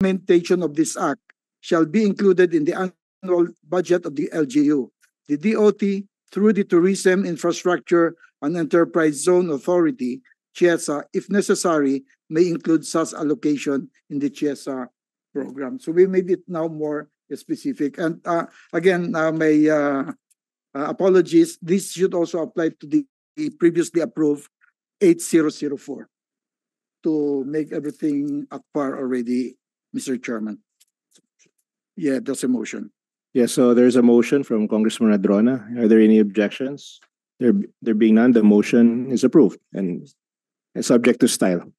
implementation of this act shall be included in the annual budget of the LGU. The DOT, through the Tourism Infrastructure and Enterprise Zone Authority, CHESA, if necessary, may include such allocation in the CHESA program. So we made it now more specific. And again, my apologies. This should also apply to the previously approved 8004 to make everything at par already, Mr. Chairman. Yeah, that's a motion. Yeah, so there's a motion from Congressman Madrona. Are there any objections? There being none, the motion is approved and subject to style.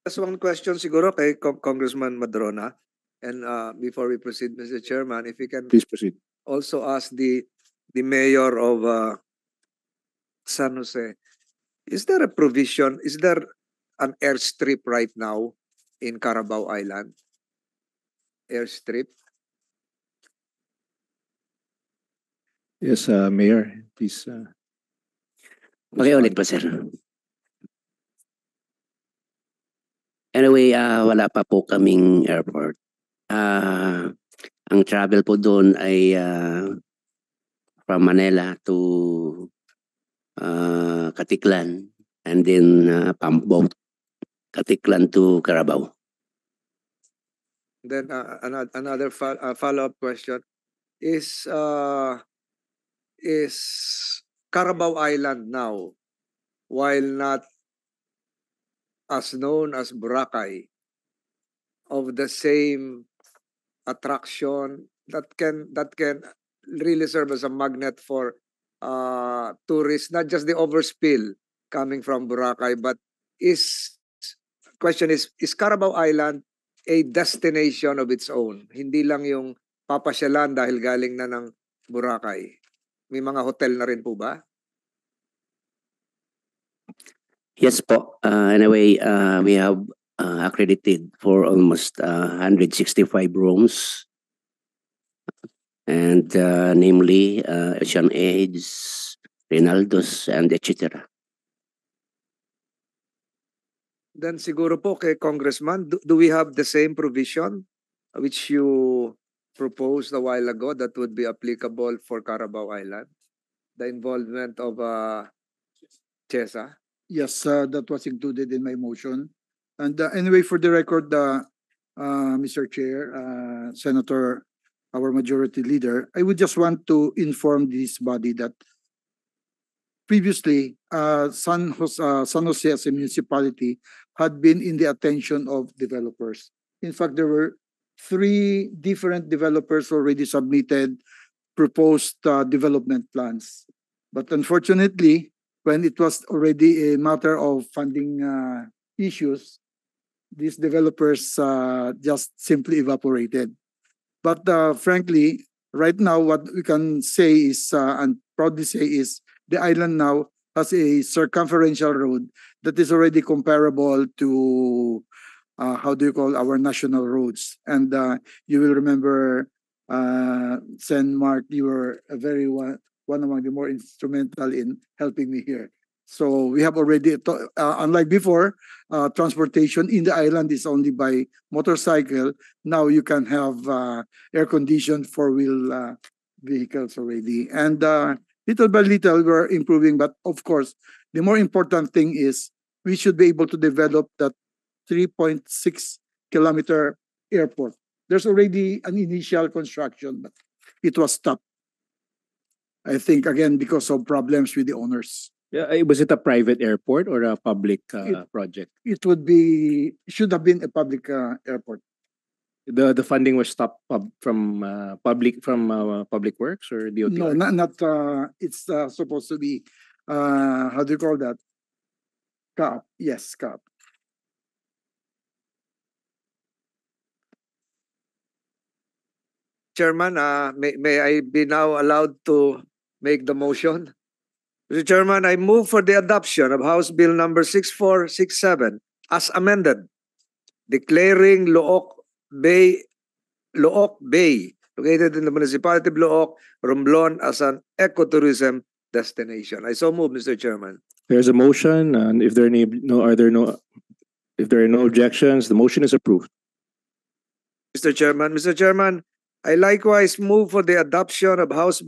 Just one question siguro kay Congressman Madrona. And before we proceed, Mr. Chairman, if we can Please proceed. also ask the mayor of San Jose, is there a provision, is there an airstrip right now in Carabao Island? Airstrip? Yes, Mayor, please. Ulit po, sir. Anyway, wala pa po kaming airport. Ang travel po doon ay from Manila to Katiklan and then pump boat Katiklan to Carabao. Then another follow-up question is Carabao Island now, while not as known as Boracay, of the same attraction that can really serve as a magnet for tourists, not just the overspill coming from Boracay, but question is Carabao Island a destination of its own? Hindi lang yung papasyalan dahil galing na ng Boracay. May mga hotel na rin po ba? Yes po. Anyway, we have accredited for almost 165 rooms, and namely Ocean Edge, Rinaldo's, and etc. Then siguro po kay Congressman, do we have the same provision which you proposed a while ago that would be applicable for Carabao Island? The involvement of CHESA? Yes, that was included in my motion. And anyway, for the record, Mr. Chair, Senator, our majority leader, I would just want to inform this body that previously, San Jose as a municipality had been in the attention of developers. In fact, there were 3 different developers already submitted proposed development plans. But unfortunately, when it was already a matter of funding issues, these developers just simply evaporated. But frankly, right now, what we can say is, and proudly say is, the island now has a circumferential road that is already comparable to, how do you call, our national roads. And you will remember, Sen Mark, you were a very one among the more instrumental in helping me here. So we have already, unlike before, transportation in the island is only by motorcycle. Now you can have air-conditioned 4-wheel vehicles already. And little by little, we're improving. But of course, the more important thing is we should be able to develop that 3.6-kilometer airport. There's already an initial construction, but it was stopped. I think, again, because of problems with the owners. Yeah, was it a private airport or a public project? It should have been a public airport. The funding was stopped from public works or DOT? No, not it's supposed to be how do you call that? CAP. Yes, CAP. Chairman, may I be now allowed to make the motion? Mr. Chairman, I move for the adoption of House Bill number 6467 as amended, declaring Looc Bay, located in the municipality of Looc, Romblon, as an ecotourism destination. I so move, Mr. Chairman. There's a motion, and if there are no objections, the motion is approved. Mr. Chairman, I likewise move for the adoption of House Bill